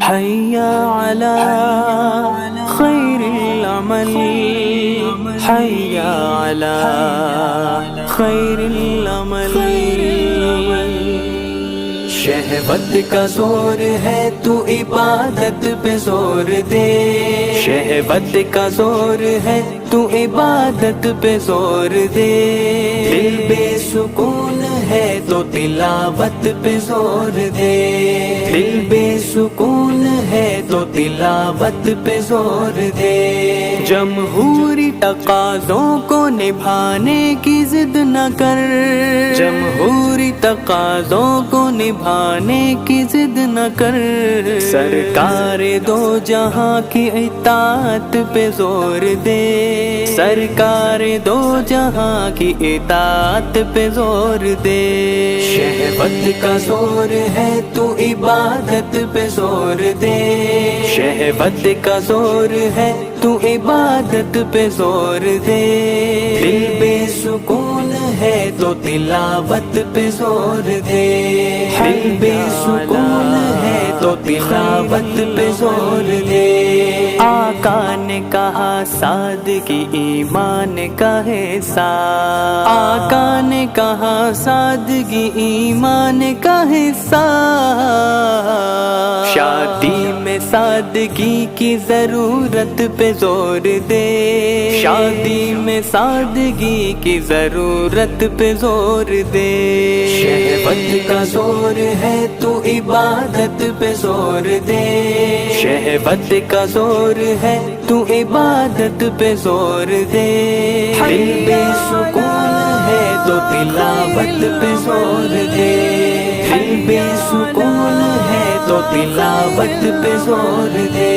حیا علی خیر العمل، حیا علی خیر العمل۔ شہوت کا زور ہے تو عبادت پہ زور دے، شہوت کا زور ہے تو عبادت پہ زور دے، دل بے سکون ہے تو تلاوت پہ زور دے، دل بے سکون ہے تو تلاوت پہ زور دے۔ جمہوری تقاضوں کو نبھانے کی ضد نہ کر، جمہوری تقاضوں کو نبھانے کی ضد نہ کر، سرکار دو جہاں کی اطاعت پہ زور دے، سرکار دو جہاں کی اطاعت پہ زور دے۔ شہوت کا زور ہے تو عبادت پہ زور دے، شہوت کا زور ہے تو عبادت پہ زور دے، دل بے سکون ہے تو تلاوت پہ زور دے، دل بے سکون ہے تو تلاوت پہ زور دے۔ آقا نے کہا سادگی ایمان کا حصہ، آقا نے کہا سادگی ایمان کا حصہ، شادی میں سادگی کی ضرورت پہ زور دے، شادی میں سادگی کی ضرورت پہ زور دے۔ شہوت کا زور ہے تو عبادت پہ زور دے، شہوت کا زور ہے تو عبادت پہ زور دے، دل بے سکون ہے تو تلاوت پہ زور دے، دل بے سکون ہے تو تلاوت پہ زور دے۔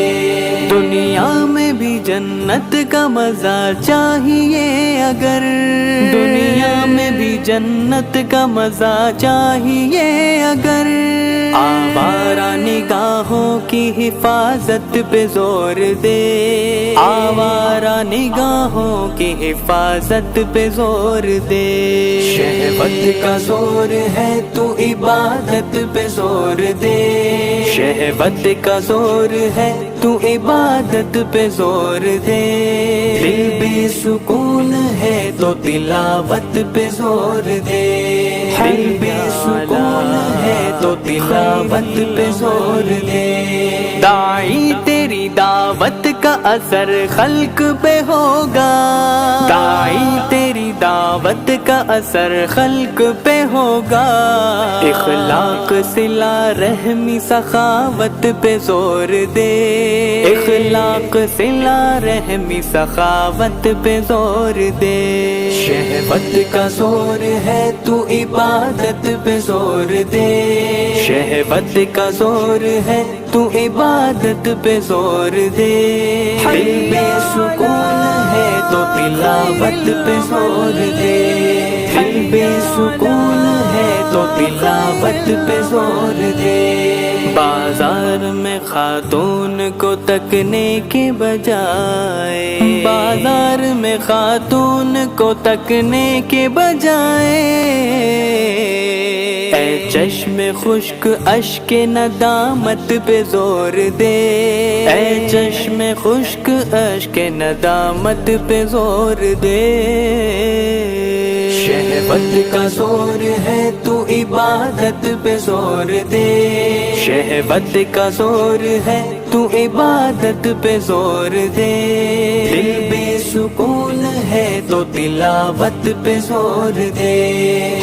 دنیا میں بھی جنت کا مزہ چاہیے اگر، دنیا میں بھی جنت کا مزہ چاہیے اگر، آوارہ نگاہوں کی حفاظت پہ زور دے، آوارہ نگاہوں کی حفاظت پہ زور دے۔ شہوت کا زور ہے تو عبادت پہ زور دے، شہوت کا زور ہے تو عبادت پہ زور دے، دل بے سکون ہے تو تلاوت پہ زور دے، دل بے سکون ہے تو تلاوت پہ زور دے۔ داعی تیری دعوت کا اثر خلق پہ ہوگا، داعی تیری دعوت کا اثر خلق پہ ہوگا، اخلاق صلہ رحمی سخاوت پہ زور دے، اخلاق صلہ رحمی سخاوت پہ زور دے۔ شہوت کا زور ہے تو عبادت پہ زور دے، شہوت کا زور ہے تو عبادت پہ زور دے، دل بے سکون ہے تو تلاوت پہ زور دے، دل بے سکون ہے تو تلاوت پہ زور دے۔ بازار میں خاتون کو تکنے کے بجائے، بازار میں خاتون کو تکنے کے بجائے، اے چشم خشک اشک ندامت پہ زور دے، اے چشم خشک اشک ندامت پہ زور دے۔ شہوت کا زور ہے تو عبادت پہ زور دے، شہوت کا زور ہے تو عبادت پہ زور دے، دل بے سکون ہے تو تلاوت پہ زور دے،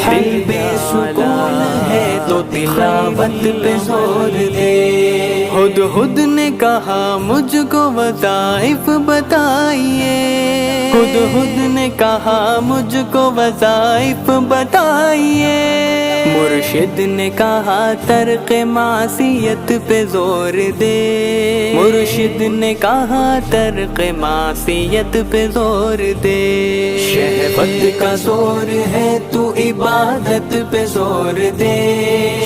دل بے سکون ہے تو تلاوت پہ زور دے۔ ہدہد نے کہا مجھ کو وظائف بتائیے، ہدہد نے کہا مجھ کو وظائف بتائیے، مرشد نے کہا ترک معصیت پہ زور دے، مرشد نے کہا ترک معصیت پہ زور دے۔ شہوت کا زور ہے تو عبادت پہ زور دے،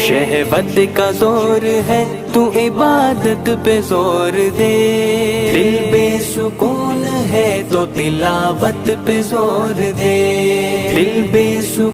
شہوت کا زور ہے تو عبادت پہ زور دے، دل بے سکون ہے تو تلاوت پہ زور دے، دل بے سکون